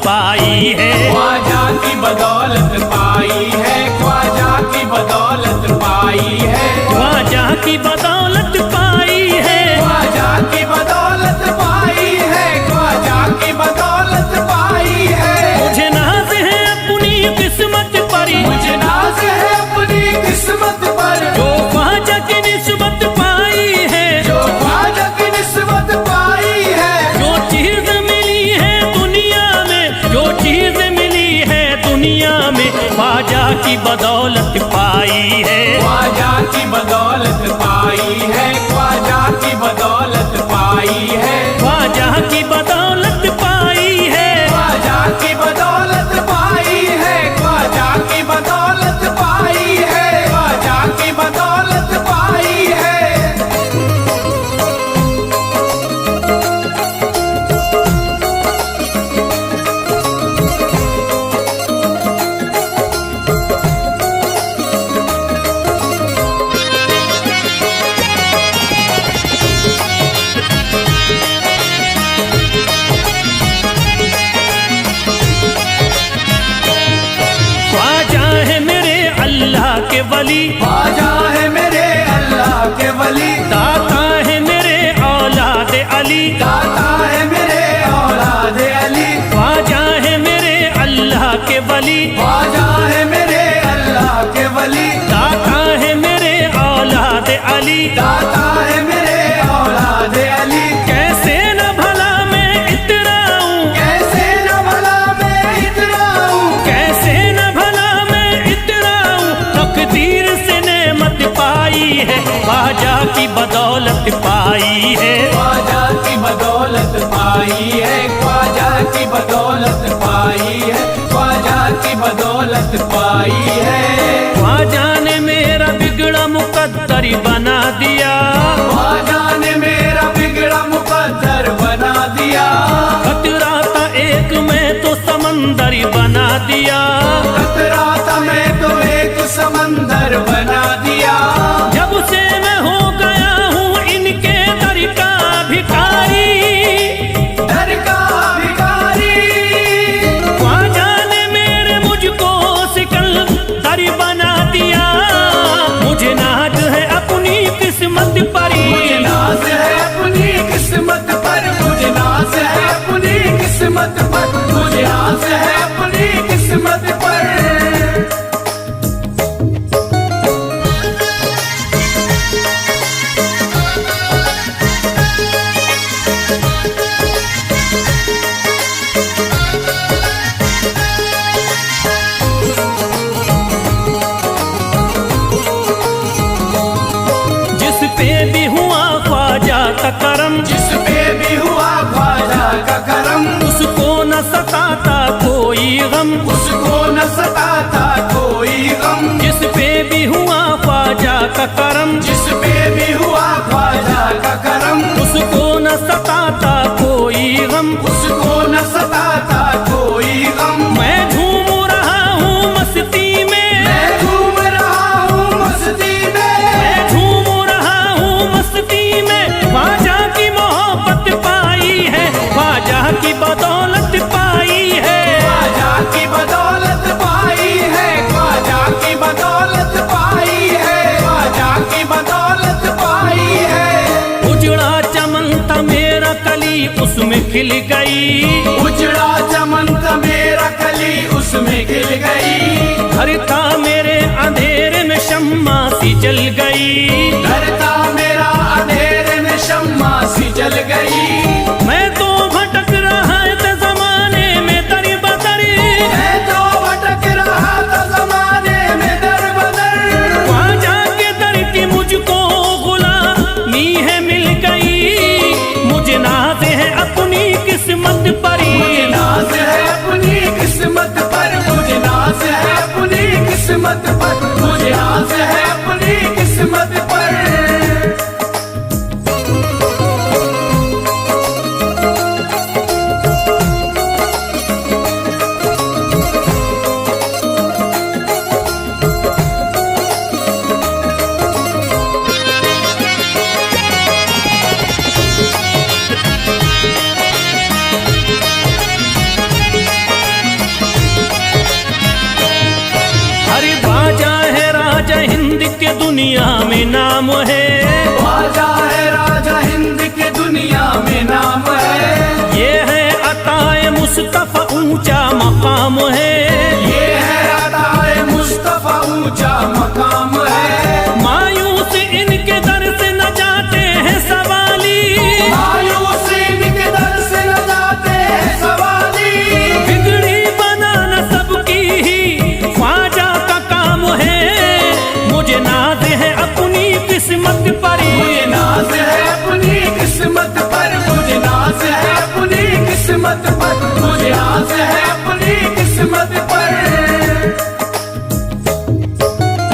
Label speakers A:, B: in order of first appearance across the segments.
A: पाई है।
B: ख्वाजा की बदौलत पाई है, ख्वाजा की बदौलत पाई है,
A: ख्वाजा की बदौलत पाई है,
B: ख्वाजा की बदौलत पाई है, ख्वाजा की बदौलत पाई है।
A: मुझे नाज है अपनी किस्मत पर,
B: मुझे नाज है अपनी किस्मत पर,
A: जो ख्वाजा की निस्बत पाई है,
B: जो ख्वाजा की निस्बत पाई है।
A: जो चीज मिली है दुनिया में, जो चीज मिली है दुनिया में, ख्वाजा की बदौलत पाई है।
B: ख्वाजा की बदौलत पाई है, ख्वाजा की बदौलत पाई है,
A: ख्वाजा की बदौलत पाई है,
B: ख्वाजा की बदौलत पाई है, ख्वाजा की बदौलत पाई है, ख्वाजा की बदौलत पाई है।
A: ख्वाजा है मेरे अल्लाह के वली,
B: ख्वाजा है मेरे अल्लाह के वली,
A: दाता है मेरे औलाद अली,
B: दाता है मेरे औलाद अली,
A: ख्वाजा है मेरे अल्लाह के वली,
B: ख्वाजा है मेरे अल्लाह के वली,
A: दाता है मेरे औलाद अली।
B: दाता है मेरे औलाद अली।
A: कैसे न भला मैं इतराऊं,
B: कैसे न भला मैं इतराऊं,
A: कैसे न भला मैं इतराऊं, तकदीर से नेमत पाई है, ख्वाजा की बदौलत पाई है।
B: ख्वाजा की बदौलत पाई है, ख्वाजा की बदौलत पाई है, ख्वाजा की बदौलत पाई है।
A: ख्वाजा ने मेरा बिगड़ा मुकद्दर बना दिया,
B: ख्वाजा ने मेरा बिगड़ा मुकद्दर बना दिया,
A: खतरा था एक में तो समंदर बना दिया,
B: खतरा था मैं तो एक समंदर बना दिया।
A: जब से मैं हो गया हूँ इनके दर का भिखारी,
B: दर का भिखारी,
A: ख्वाजा ने मेरे मुझको सिकंदर बना दिया। मुझे नाज है अपनी किस्मत पर,
B: मुझे नाज है अपनी किस्मत पर, मुझे नाज है अपनी किस्मत पर, मुझे नाज है अपनी किस्मत पर।
A: जिस पे भी हुआ ख्वाजा का करम,
B: जिस पे भी हुआ ख्वाजा का करम,
A: उसको न सताता कोई गम,
B: उसको न सताता कोई गम।
A: जिस पे भी हुआ ख्वाजा का करम,
B: जिस पे भी हुआ ख्वाजा का करम,
A: उसको न सताता कोई गम।
B: उसको न सताता कोई गम।
A: मैं झूम रहा हूँ मस्ती में,
B: मैं झूम रहा हूँ मस्ती में,
A: मैं झूम रहा हूँ मस्ती में, ख्वाजा की मोहब्बत पाई है, ख्वाजा की बदौलत पाई है।
B: ख्वाजा की बदौलत पाई है, ख्वाजा की बदौलत पाई है, ख्वाजा की बदौलत पाई है।
A: उजड़ा चमन था मेरा कली उसमें खिल गई,
B: उजड़ा चमन था मेरा कली उसमें खिल गई,
A: घर था मेरे अंधेरे में शम्मा सी जल गई,
B: घर था मेरा अंधेरे में शम्मा सी जल गई।
A: मैं तो भटक रहा था जमाने में दर बदर,
B: मैं तो भटक रहा था जमाने में दर बदर,
A: ख्वाजा के दर की मुझको गुलामी है मिल गई। मुझे नाज है अपनी किस्मत पर,
B: मुझे नाज है अपनी किस्मत पर, मुझे नाज
A: दुनिया में नाम है,
B: ख्वाजा है राजा हिंद के दुनिया में नाम है।
A: ये है अताए मुस्तफा ऊंचा मकाम है,
B: ये है अताए मुस्तफा ऊंचा मकाम है।
A: मायूस इनके दर से न जाते हैं सवाली,
B: मायूस इनके दर से न जाते हैं सवाली।
A: बिगड़ी बनाना सबकी ही ख्वाजा का काम है। मुझे नाज है अपनी किस्मत पर,
B: मुझे नाज है अपनी किस्मत पर, मुझे नाज है अपनी किस्मत पर, मुझे नाज है अपनी किस्मत पर।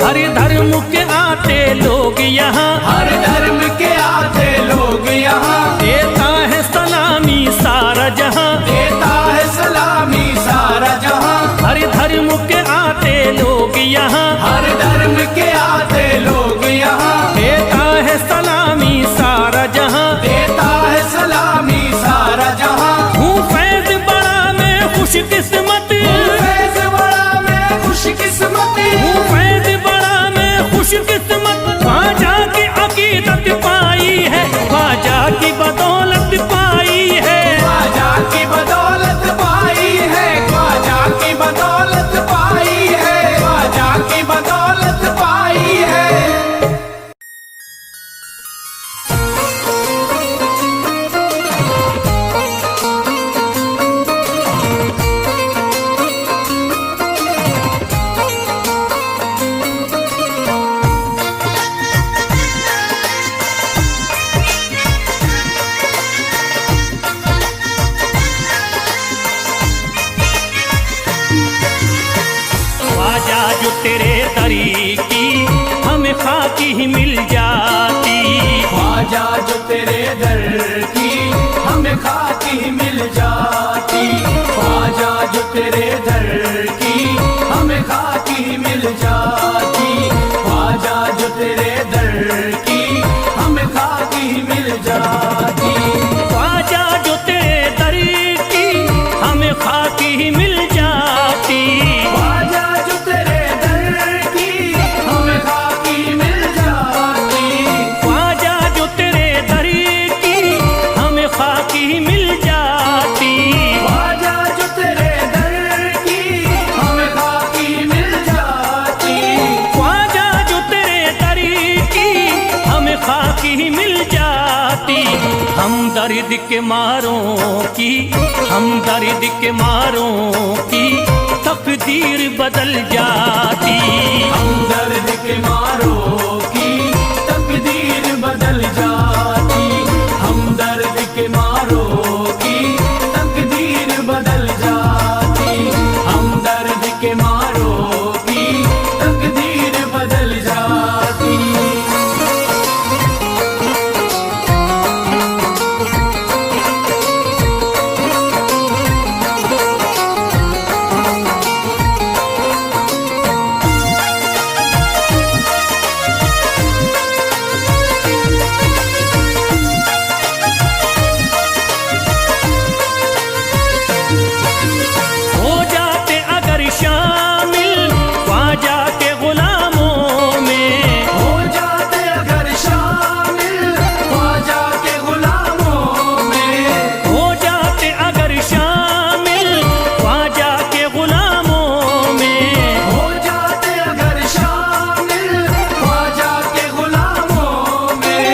A: हर धर्म के आते लोग यहाँ,
B: हर धर्म के आते लोग यहाँ,
A: देता है सलामी सारा जहाँ,
B: देता है सलामी सारा जहाँ।
A: हर धर्म के आते लोग यहाँ,
B: हर धर्म के आते लोग यहाँ,
A: देता है सलामी सारा जहाँ,
B: देता है सलामी सारा जहाँ।
A: हूँ फैज बड़ा मैं खुशकिस्मत,
B: फैज बड़ा मैं खुशकिस्मत,
A: हूँ फैज बड़ा मैं खुशकिस्मत। ख्वाजा की अकीदत पाई है, ख्वाजा की बदौलत पाई है,
B: ख्वाजा की बदौलत पाई है, ख्वाजा की बदौलत पाई है, ख्वाजा की बदौलत पाई है।
A: ख्वाजा जो तेरे दरी की हमें खाकी ही मिल जाती,
B: ख्वाजा जो तेरे दर की हमें खाकी मिल जाती, ख्वाजा जो तेरे दर की हमें खाकी मिल जाती, ख्वाजा जो तेरे दर की हमें खाकी मिल जाती।
A: ख्वाजा जो तेरे दरी की हमें खाकी ही मिल जाती,
B: ख्वाजा जो तेरे दर की हमें खाकी मिल जाती,
A: ख्वाजा जो तेरे दरी की हमें खाकी ही मिल जाती,
B: ख्वाजा जो तेरे दर की हमें खाकी मिल जाती,
A: ख्वाजा जो तेरे दरी की हमें खाकी ही मिल जाती। हम दर्द के मारों की, हम दर्द के मारों की तकदीर बदल जाती,
B: हम दर्द के मारों की तकदीर बदल जाती, हम दर्द के मारों की तकदीर बदल जाती, हम दर्द के मारों की तकदीर बदल जाती।
A: हो जाते अगर शामिल ख्वाजा के गुलामों में,
B: हो जाते अगर शामिल ख्वाजा के गुलामों में,
A: हो जाते अगर शामिल ख्वाजा के गुलामों में,
B: हो जाते अगर शामिल ख्वाजा के गुलामों में,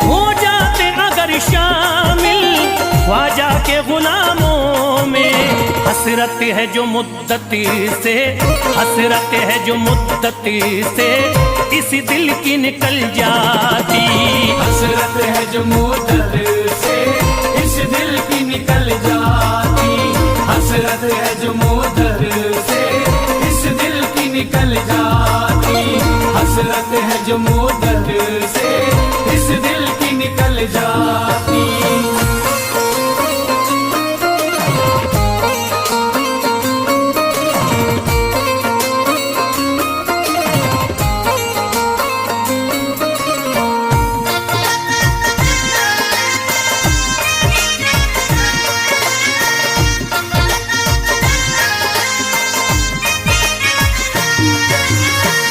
A: हो जाते अगर शामिल ख्वाजा के गुलामों में। हसरत है जो मुद्दती से, हसरत है जो मुद्दती से इस दिल की निकल जाती,
B: हसरत है जो मुद्दत से इस दिल की निकल जाती, हसरत है जो मुद्दत से इस दिल की निकल जाती, हसरत है जो मुद्दत से इस दिल की निकल जाती।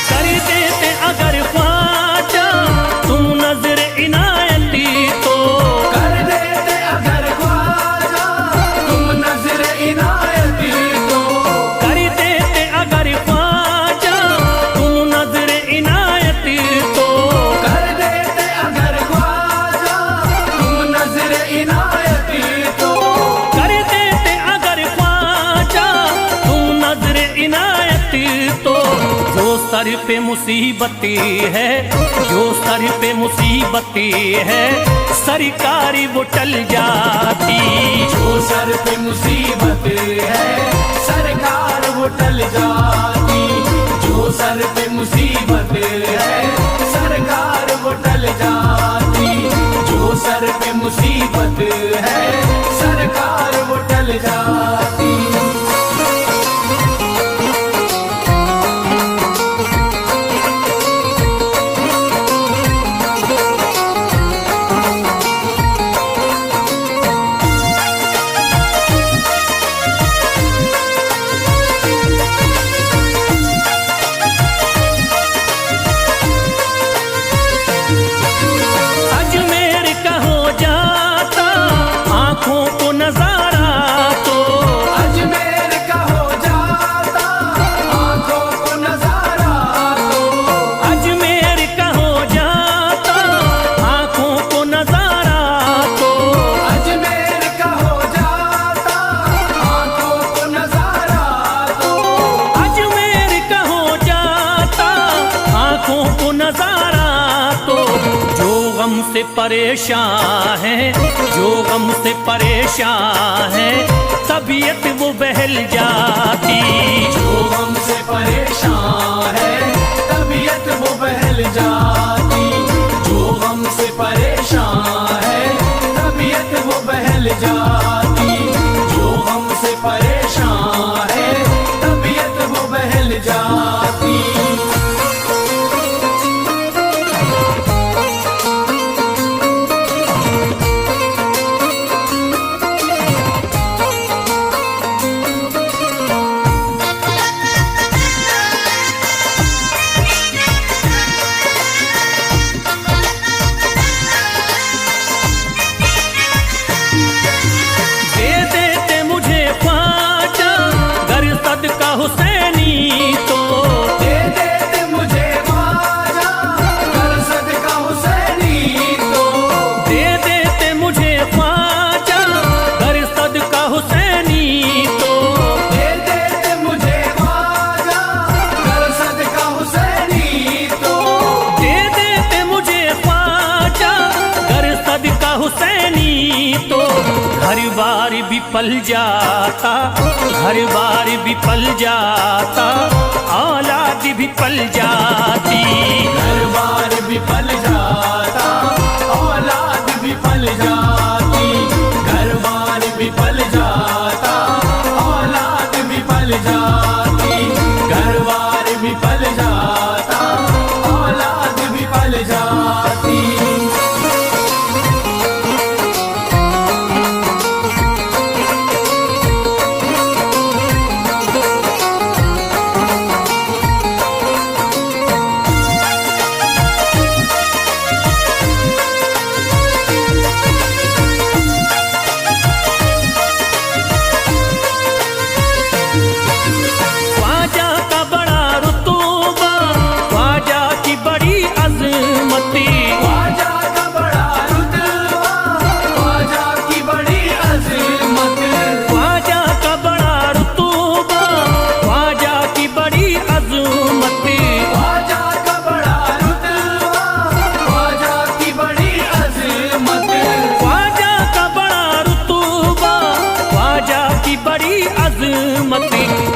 A: कर देते अगर ख्वाजा जो सर पे मुसीबती है, जो सर पे मुसीबती है, सरकारी वो टल जाती।
B: जो सर पे मुसीबत है सरकार वो टल जाती। जो सर पे मुसीबत है सरकार वो टल जाती। जो सर पे मुसीबत है सरकार वो टल जाती।
A: से परेशान है, जो गम से परेशान है, तबीयत वो बहल जाती।
B: जो गम से परेशान है तबीयत वो बहल जाती। जो गम से परेशान है तबीयत वो बहल जाती। जो गम से परेशान है तबीयत वो बहल जाती।
A: हुसैनी तो
B: दे देते मुझे ख्वाजा कर सदका हुसैनी तो।
A: दे देते मुझे ख्वाजा कर सदका हुसैनी तो।
B: दे देते मुझे ख्वाजा कर सदका हुसैनी तो।
A: दे देते मुझे ख्वाजा कर सदका हुसैनी तो। घर बार भी पल जाता, घर बार भी पल जाता, औलाद भी पल जाती।
B: घर बार भी पल जाता औलाद भी पल जाती। घर बार भी पल जाता औलाद भी पल जाती। घर बार भी पल जाता औलाद भी पल जाती।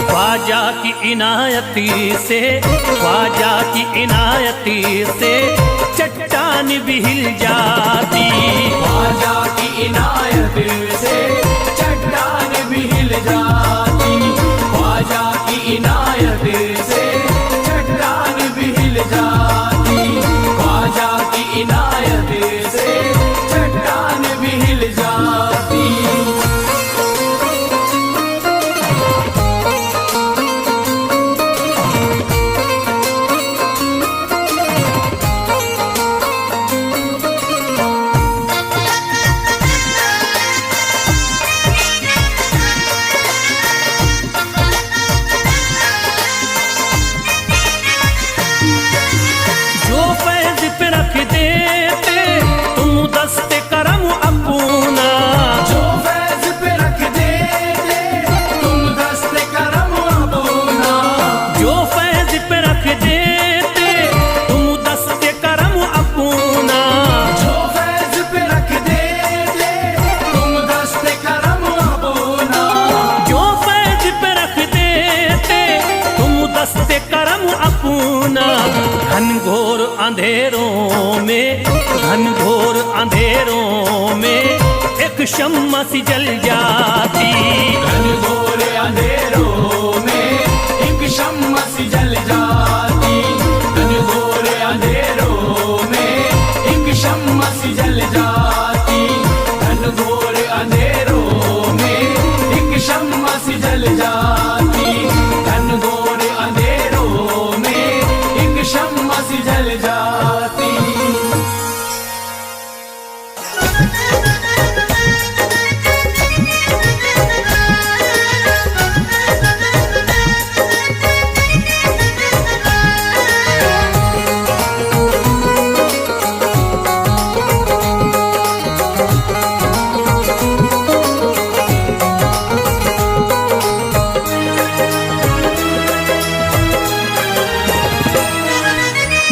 A: ख्वाजा की इनायती से, ख्वाजा की इनायती से चट्टान भी हिल जाती।
B: ख्वाजा की इनायत से चट्टान भी हिल जाती। ख्वाजा की इनायत से चट्टान भी हिल जाती। ख्वाजा की इनायत से चट्टान भी हिल जाती।
A: अंधेरों में, घनघोर अंधेरों में एक शम्मा सी जल जाती।
B: घनघोर अंधेरों में एक शम्मा सी जल जाती। घनघोर अंधेरों में एक शम्मा सी जल जाती। घनघोर अंधेरों में एक शम्मा सी जल जाती। घनघोर अंधेरों में एक शम्मा सी जल जाती।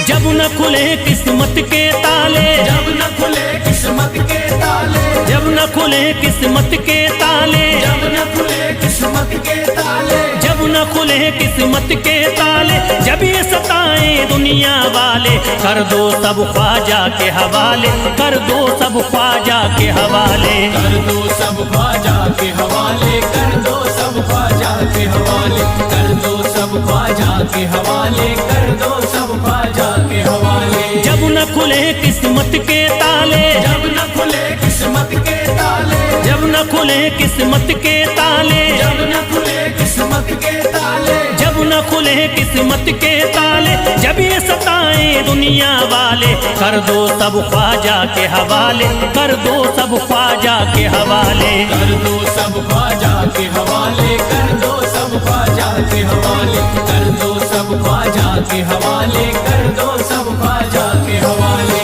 A: जब न खुले किस्मत के ताले,
B: जब न खुले किस्मत के ताले,
A: जब न खुले किस्मत के ताले,
B: जब न खुले किस्मत के ताले,
A: जब न खुले किस्मत के ताले, जब ये सताए दुनिया वाले, कर दो सब ख्वाजा के हवाले, कर दो सब ख्वाजा के हवाले।
B: कर दो सब ख्वाजा के हवाले, कर दो सब ख्वाजा के हवाले, कर दो सब ख्वाजा के हवाले, कर दो सब ख्वाजा के हवाले।
A: जब न खुले किस्मत के ताले,
B: जब न खुले किस्मत के ताले,
A: जब न खुले किस्मत के ताले,
B: जब न खुले किस्मत के ताले,
A: जब न खुले किस्मत के ताले, जब ये सताए दुनिया वाले, कर दो सब ख्वाजा के हवाले, कर दो सब ख्वाजा के हवाले।
B: कर दो सब ख्वाजा के हवाले, कर दो सब ख्वाजा के हवाले, कर दो सब ख्वाजा के हवाले, कर दो सब ख्वाजा के हवाले।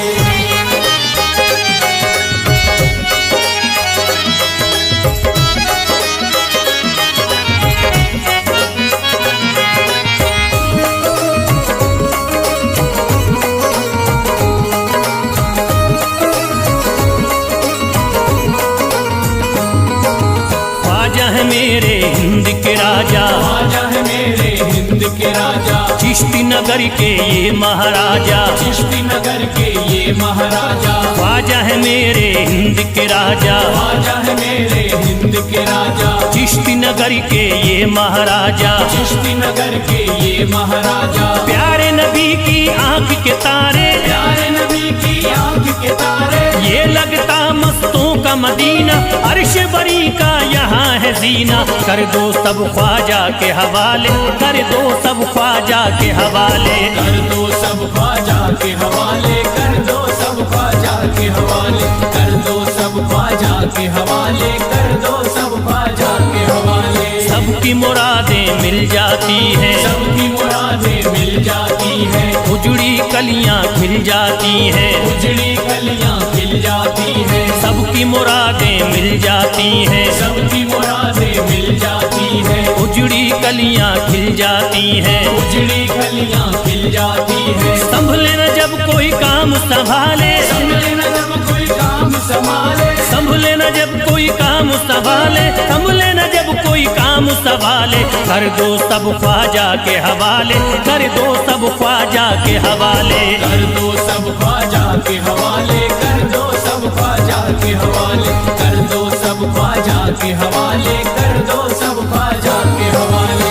A: ख्वाजा है मेरे हिंद के राजा,
B: ख्वाजा है मेरे हिंद के राजा,
A: चिश्ती नगर के ये महाराजा,
B: चिश्ती नगर के ये महाराजा।
A: ख्वाजा है मेरे हिंद के राजा,
B: ख्वाजा है मेरे हिंद के राजा,
A: चिश्ती नगर के ये महाराजा।
B: चिश्ती नगर के ये महाराजा।
A: प्यारे नबी की आंख के तारे,
B: प्यारे नबी की आंख के तारे,
A: ये लगता मस्तों का मदीना, अर्श बरी का यहाँ है जीना। कर दो सब ख्वाजा के हवाले, कर दो सब ख्वाजा के हवाले।
B: कर दो सब ख्वाजा के हवाले, कर दो सब ख्वाजा के हवाले, कर दो सब ख्वाजा के हवाले, कर दो सब ख्वाजा के हवाले।
A: सबकी मुरादें मिल जाती हैं,
B: सबकी मुरादें मिल जाती हैं,
A: उजड़ी कलियां खिल जाती हैं,
B: उजड़ी कलियां खिल जाती हैं।
A: सबकी मुरादें मिल जाती हैं,
B: सबकी मुरादें मिल जाती हैं,
A: उजड़ी कलियां खिल जाती हैं।
B: उजड़ी कलियां खिल जाती हैं।
A: संभले न जब कोई काम संभाले,
B: संभले न जब कोई काम संभाले,
A: संभले न जब कोई काम संभाले, संभले न जब कोई काम संभाले। कर दो सब ख्वाजा के हवाले, कर दो सब ख्वाजा के हवाले।
B: कर दो सब ख्वाजा के हवाले, कर दो सब ख्वाजा के हवाले, कर दो सब ख्वाजा के हवाले, कर दो सब ख्वाजा के हवाले।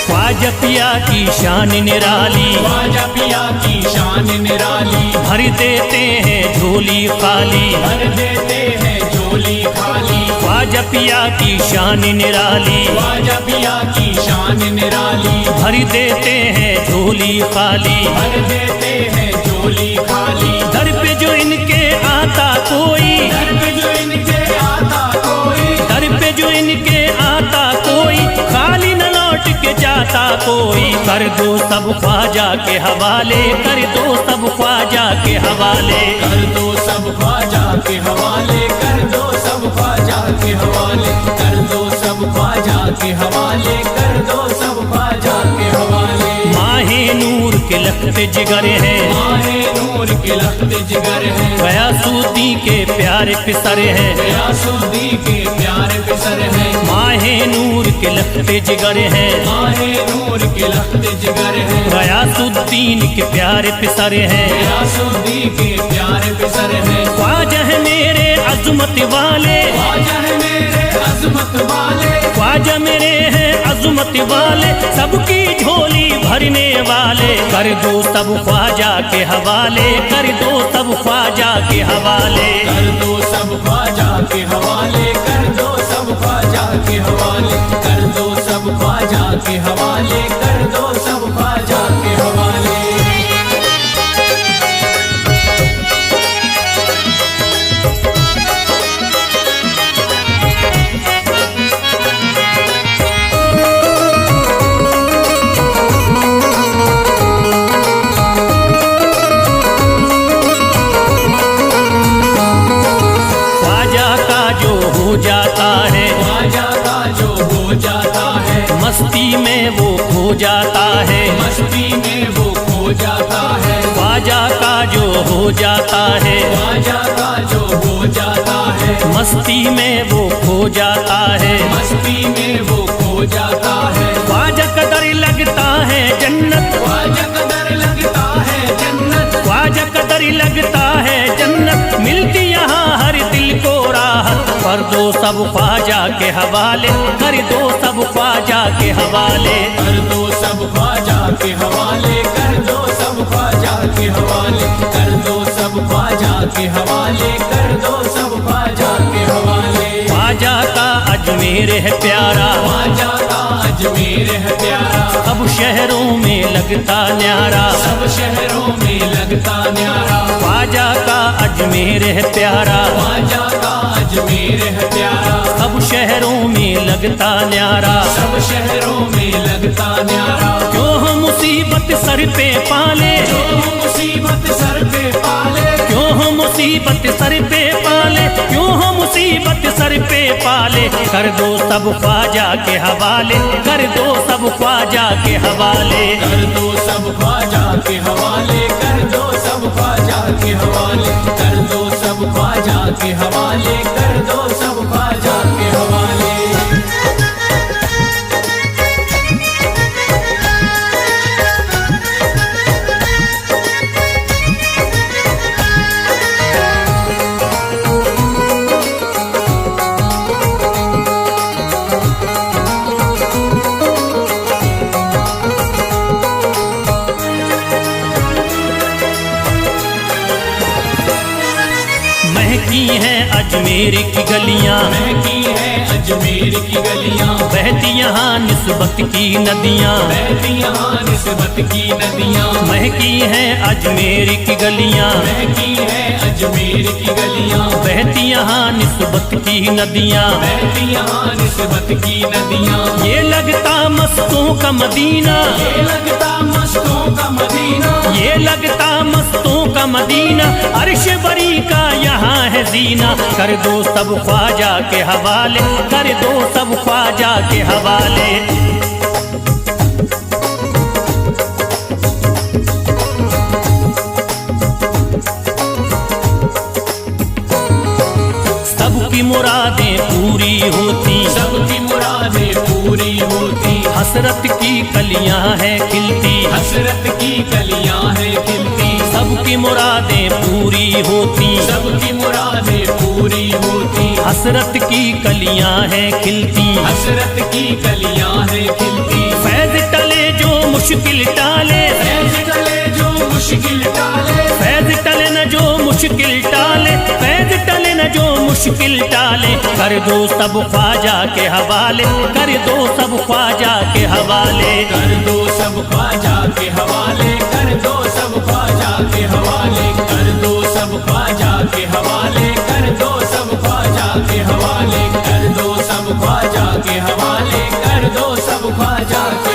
A: ख्वाजा पिया की शान निराली,
B: ख्वाजा पिया की शान निराली,
A: भर देते हैं झोली खाली,
B: भर देते हैं झोली खाली।
A: ख्वाजा पिया की शान निराली,
B: ख्वाजा पिया की शान निराली,
A: भर देते हैं झोली खाली,
B: भर देते हैं झोली खाली।
A: दर पे जो इनके आता कोई,
B: दर पे जो इनके आता कोई,
A: दर पे जो इनके आता कोई, खाली न लौट के जाता कोई, कर दो सब ख्वाजा के हवाले, कर दो सब ख्वाजा के हवाले।
B: कर दो सब ख्वाजा के हवाले, कर दो सब ख्वाजा के हवाले, कर दो सब ख्वाजा के हवाले, कर दो सब ख्वाजा के हवाले।
A: माहे नूर के लखते जिगर है,
B: माहे नूर के लखते जिगर है,
A: गयासुद्दीन के प्यारे पिसर है,
B: गयासुद्दीन के प्यारे पिसर है।
A: माहे नूर के लखते जिगर है,
B: माहे नूर के लखते जिगर है,
A: गयासुद्दीन के प्यारे पिसर है,
B: गयासुद्दीन के प्यारे पिसर है।
A: ख्वाजा है मेरे अज़मत वाले,
B: ख्वाजा है मेरे अज़मत वाले,
A: ख्वाजा मेरे हैं अज़मत वाले, सबकी झोली भरने वाले। कर दो सब ख्वाजा के हवाले, कर दो सब ख्वाजा के हवाले।
B: कर दो सब ख्वाजा के हवाले, कर दो सब ख्वाजा के हवाले, कर दो सब ख्वाजा के हवाले, कर दो सब ख्वाजा के हवाले।
A: जाता है
B: ख्वाजा का जो हो जाता है,
A: मस्ती में वो खो जाता है,
B: मस्ती में वो खो जाता है।
A: ख्वाजा का जो हो जाता है,
B: ख्वाजा का जो हो जाता है,
A: मस्ती में वो खो जाता है,
B: मस्ती में वो खो जाता है।
A: ख्वाजा कदर लगता है जन्नत,
B: ख्वाजा कदर लगता है जन्नत,
A: ख्वाजा कदर लगता है जन्नत, मिलती यहाँ हर दिल को राहत। कर दो सब ख्वाजा के हवाले, कर दो सब ख्वाजा के हवाले।
B: कर दो सब ख्वाजा के हवाले, कर दो सब ख्वाजा के हवाले, कर दो सब ख्वाजा के हवाले, कर दो सब ख्वाजा के हवाले।
A: ख्वाजा का अजमेर है प्यारा,
B: ख्वाजा का अजमेर है प्यारा,
A: सब शहरों में लगता न्यारा,
B: सब शहरों में लगता न्यारा।
A: ख्वाजा का अजमेर है प्यारा,
B: ख्वाजा का अजमेर है प्यारा,
A: सब शहरों में लगता न्यारा,
B: सब शहरों में लगता न्यारा।
A: क्यों हम मुसीबत सर पे पाले,
B: जो मुसीबत सर पे पाले,
A: क्यों हम मुसीबत सर पे पाले, क्यों हम मुसीबत सर पे पाले। कर दो सब ख्वाजा के हवाले, कर दो सब ख्वाजा के हवाले।
B: कर दो सब ख्वाजा के हवाले, कर दो सब ख्वाजा के हवाले, कर दो सब ख्वाजा के हवाले, कर दो सब ख्वाजा के हवाले।
A: महकी हैं अजमेर की गलियां,
B: महकी है अजमेर की गलियां,
A: बहती यहाँ निस्बत की नदियाँ,
B: बहती यहाँ निस्बत की नदियां।
A: महकी हैं अजमेर की गलियां,
B: महकी है अजमेर की गलियां,
A: बहती यहाँ निस्बत की नदियाँ,
B: बहती यहाँ निस्बत की नदियां।
A: ये लगता मस्तों का मदीना,
B: ये लगता मस्तों का मदीना,
A: ये लगता मस्तों का मदीना, अर्श बरी का यहाँ है जीना। कर दो सब ख्वाजा के हवाले, कर दो सब ख्वाजा के हवाले। सबकी मुरादें पूरी होती,
B: सबकी मुरादें पूरी होती,
A: हसरत की कलियां हैं खिलती,
B: हसरत की कलियां हैं खिलती।
A: सबकी मुरादें पूरी होती,
B: सबकी मुरादें पूरी होती,
A: हसरत की कलियां हैं खिलती,
B: हसरत की कलियां हैं खिलती।
A: फैज टले जो मुश्किल टाले,
B: फैज टले जो मुश्किल टाले,
A: फैज टले न जो मुश्किल टाले, फैज टले न जो मुश्किल टाले। कर दो सब ख्वाजा के हवाले, कर दो सब ख्वाजा के हवाले।
B: कर दो सब ख्वाजा के हवाले, कर दो सब ख्वाजा के हवाले, कर दो सब ख्वाजा के हवाले, कर दो सब ख्वाजा के हवाले, कर दो सब ख्वाजा के हवाले, कर दो सब ख्वाजा के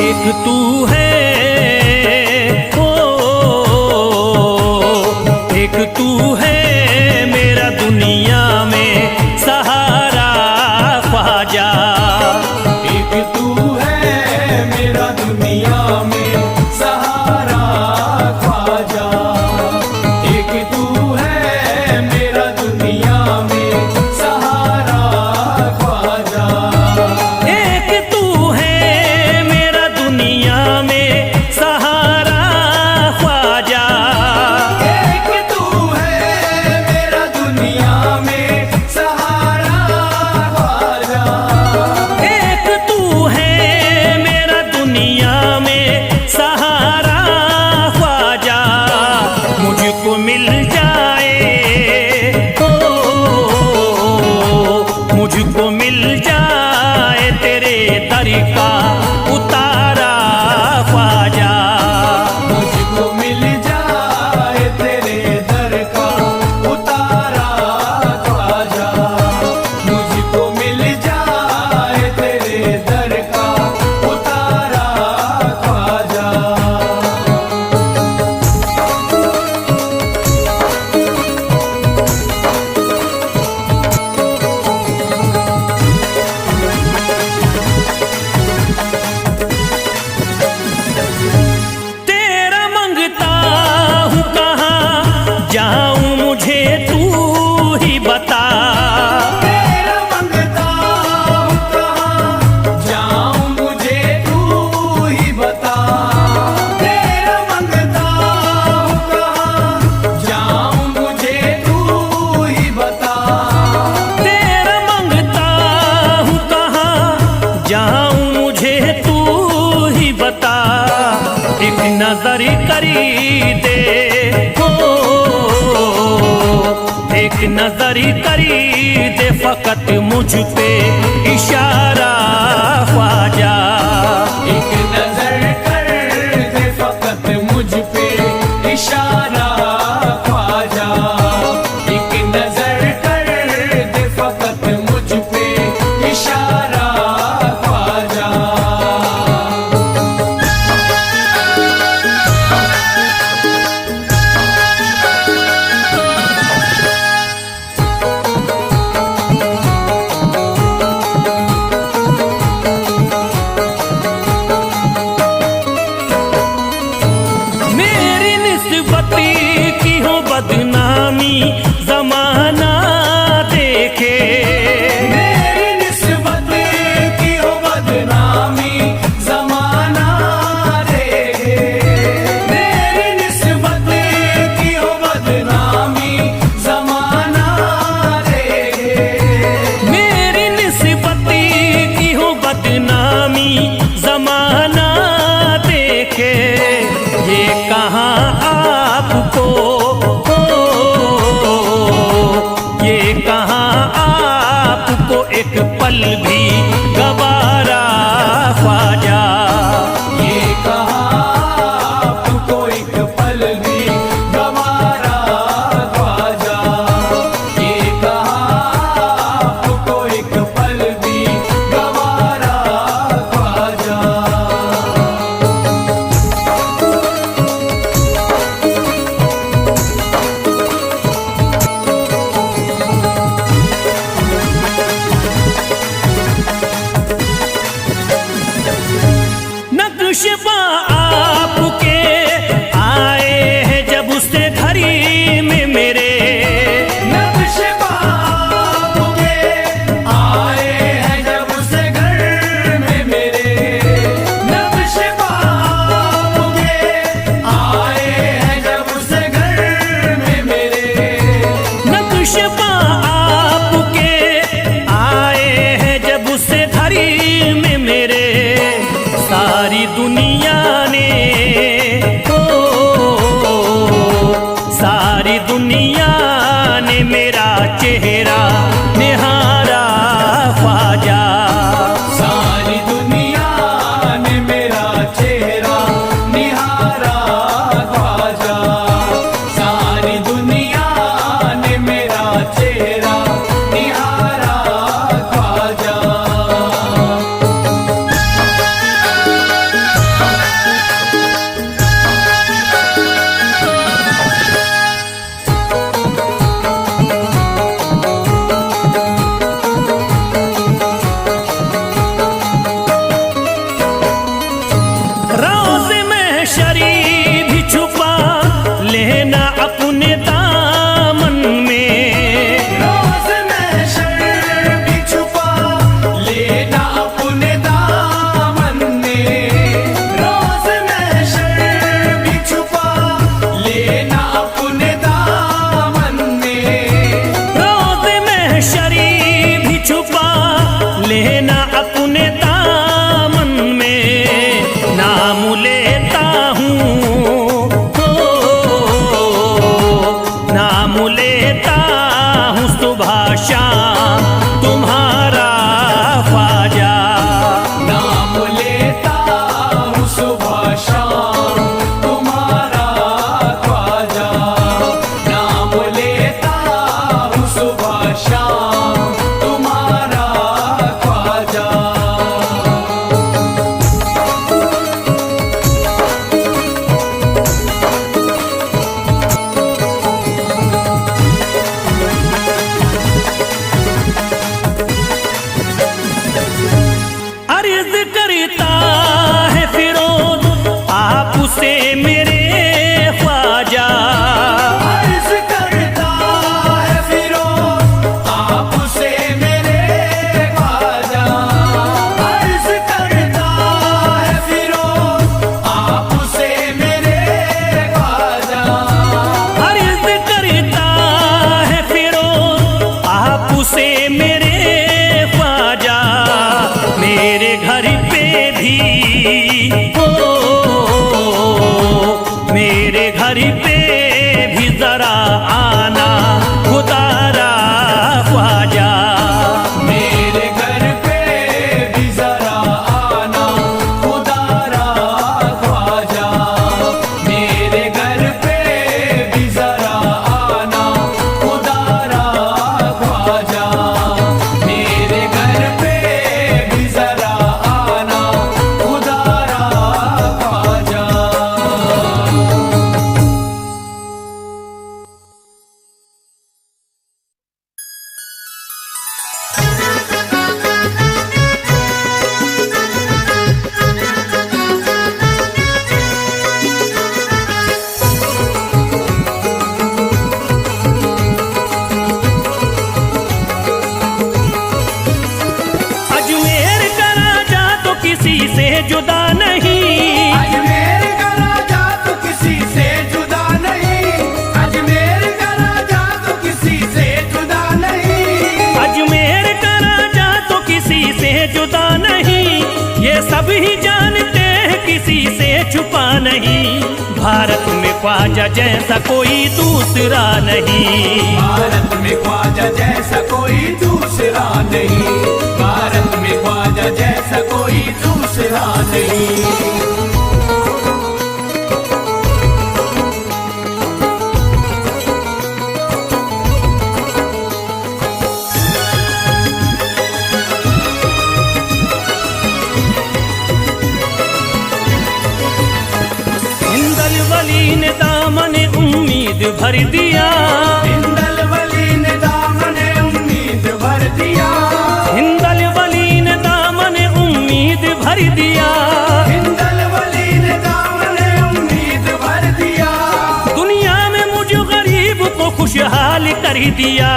A: एक तू है, ओ एक तू है मेरा दुनिया में सहारा ख्वाजा।
B: एक तू है मेरा दुनिया में सहारा ख्वाजा। एक तू है मेरा दुनिया में सहारा ख्वाजा।
A: एक तू है मेरा दुनिया में सहारा ख्वाजा।
B: एक तू है मेरा दुनिया में सहारा ख्वाजा।
A: एक तू है मेरा दुनिया में सहारा ख्वाजा। मुझको मिल जाए, ओ मुझको मिल जाए तेरे दर का उतारा ख्वाजा।
B: मुझको मिल जाए तेरे दर का उतारा ख्वाजा। मुझको मिल जाए तेरे दर का उतारा ख्वाजा।
A: तेरा मंगता हूँ कहाँ जाऊँ मुझे तू ही बता।
B: तेरा मंगता हूँ कहाँ जाऊँ मुझे तू ही बता। तेरा मंगता हूँ कहाँ जाऊँ मुझे तू ही बता।
A: तेरा मंगता हूँ कहाँ जाऊँ मुझे तू ही बता। एक नजर करी दे, हो एक नजर करी दे फकत मुझ पे इशारा ख्वाजा।
B: एक नजर कर दे फकत मुझ पे इशारा ख्वाजा। एक नजर कर दे फकत मुझ पे इशारा ख्वाजा।
A: मेरी निस्बती की हो बदनामी जमाना देखे।
B: मेरी निस्बत की हो बदनामी जमाना देखे। मेरी निस्बत की हो बदनामी जमाना देखे।
A: मेरी निस्बती की हो बदनामी जमाना देखे। ये कहाँ आपको, ये कहाँ आपको एक पल भी गवारा ख्वाजा।
B: ये कहाँ आपको एक पल भी गवारा ख्वाजा। ये कहाँ आपको एक पल भी गवारा ख्वाजा।
A: नक्शबा आपके आए हैं जब से घड़ी में मेरे।
B: नक्शबा आपके आए हैं जब से घर में मेरे। नक्शबा आपके आए हैं जब से घर में मेरे।
A: नक्शबा आपके आए हैं जब से घड़ी में मेरे। सारी दुनिया अर्ज करता है फिरोज आपसे मेरे ख्वाजा,
B: अर्ज करता है फिरोज आपसे मेरे ख्वाजा, अर्ज करता है फिरोज आपसे मेरे ख्वाजा,
A: अर्ज करता है फिरोज आपसे मेरे ख्वाजा, मेरे घर पे भी मेरे घर पे भी जरा आना खुदारा ख्वाजा,
B: मेरे घर पे भी जरा आना खुदारा ख्वाजा, मेरे घर पे भी जरा आना खुदारा ख्वाजा, मेरे घर पे भी जरा आना खुदारा ख्वाजा।
A: अजमेर का राजा तो किसी से जुदा नहीं,
B: अजमेर का राजा तो किसी से जुदा नहीं, अजमेर का राजा तो किसी से जुदा नहीं,
A: अजमेर का राजा तो किसी से जुदा नहीं, ये सब ही जानते हैं किसी से छुपा नहीं, भारत में ख्वाजा जैसा कोई दूसरा नहीं,
B: भारत में ख्वाजा जैसा कोई दूसरा नहीं, भारत में ख्वाजा जैसा कोई दूसरा नहीं।
A: हिंदल वली ने दामन उम्मीद भर दिया,
B: हिंदल वली ने दामन उम्मीद भर दिया,
A: हिंदल वली ने दामन उम्मीद भर दिया,
B: हिंदल वली ने दामन उम्मीद भर दिया,
A: दुनिया में मुझ गरीब को खुशहाल कर दिया,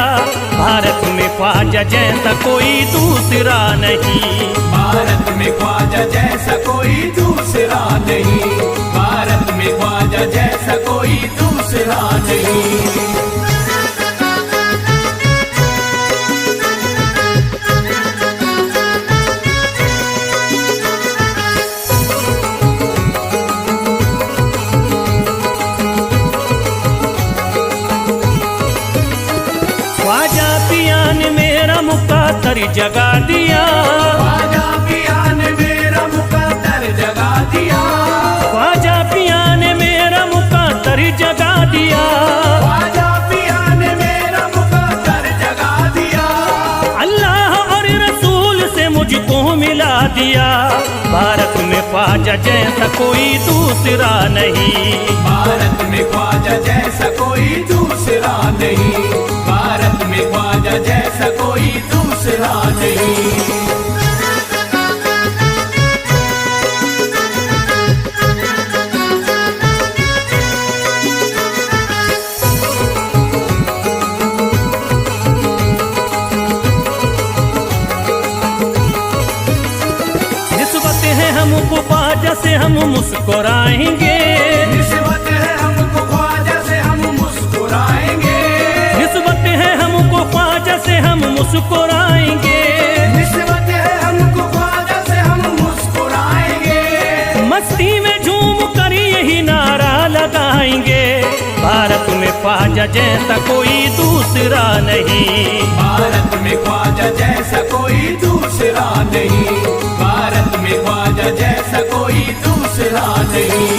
A: भारत में ख्वाजा जैसा कोई दूसरा नहीं,
B: भारत में ख्वाजा जैसा कोई दूसरा नहीं, भारत में ख्वाजा जैसा कोई दूसरा नहीं।
A: ख्वाजा पिया ने मेरा मुकद्दर जगा दिया,
B: ख्वाजा पिया ने मेरा मुकद्दर जगा दिया,
A: ख्वाजा पिया ने मेरा मुकद्दर जगा दिया,
B: ख्वाजा पिया ने मेरा मुकद्दर जगा दिया,
A: अल्लाह और रसूल से मुझको मिला दिया, भारत में ख्वाजा जैसा कोई दूसरा नहीं,
B: भारत में ख्वाजा जैसा कोई दूसरा नहीं, भारत में ख्वाजा जैसा कोई दूसरा नहीं।
A: निस्बत है हमको ख्वाजा से हम मुस्कुराएंगे,
B: निस्बत है हमको ख्वाजा से हम मुस्कुराएंगे,
A: निस्बत है हमको ख्वाजा से हम मुस्कुराएंगे,
B: निस्बत है हमको ख्वाजा से हम मुस्कुराएंगे,
A: मस्ती में झूम कर यही नारा लगाएंगे, भारत में ख्वाजा जैसा कोई दूसरा नहीं,
B: भारत में ख्वाजा जैसा कोई दूसरा नहीं, भारत में ख्वाजा जैसा कोई दूसरा नहीं।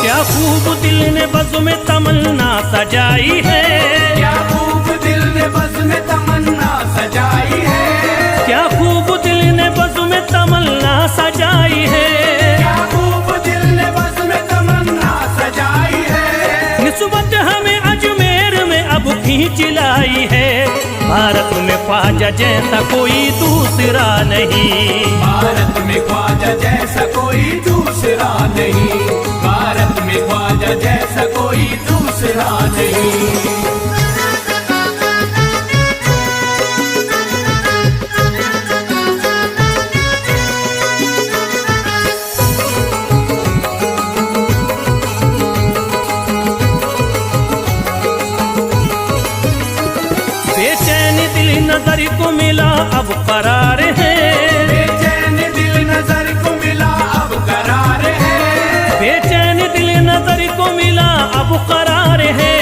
A: क्या खूब दिल ने बज़्म में तमन्ना सजाई है,
B: क्या खूब दिल ने बज़्म में तमन्ना सजाई है,
A: क्या खूब दिल उजलाई है। भारत में ख्वाजा जैसा कोई दूसरा नहीं,
B: भारत में ख्वाजा जैसा कोई दूसरा नहीं, भारत में ख्वाजा जैसा कोई दूसरा नहीं।
A: बेचैन दिल नजर को मिला अब करार है,
B: बेचैन दिल नजर को मिला अब करार है,
A: बेचैन दिल नजर को मिला अब करार है,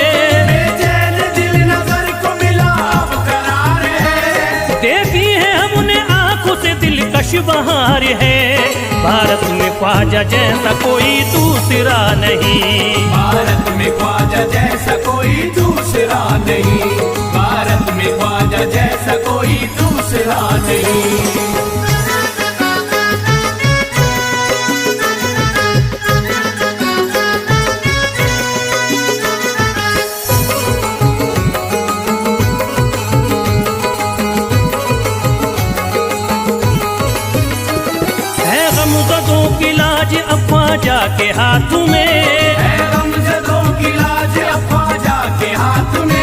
B: बेचैन दिल नजर को मिला अब करार है।
A: देखी है हमने आंखों से दिलकश बहार है। भारत में ख्वाजा जैसा कोई दूसरा नहीं,
B: भारत में ख्वाजा जैसा कोई दूसरा नहीं, भारत में ख्वाजा जैसा कोई दूसरा नहीं।
A: है गमज़दों की लाज अब ख्वाजा के हाथ में,
B: है गमज़दों की लाज अब ख्वाजा के हाथ में,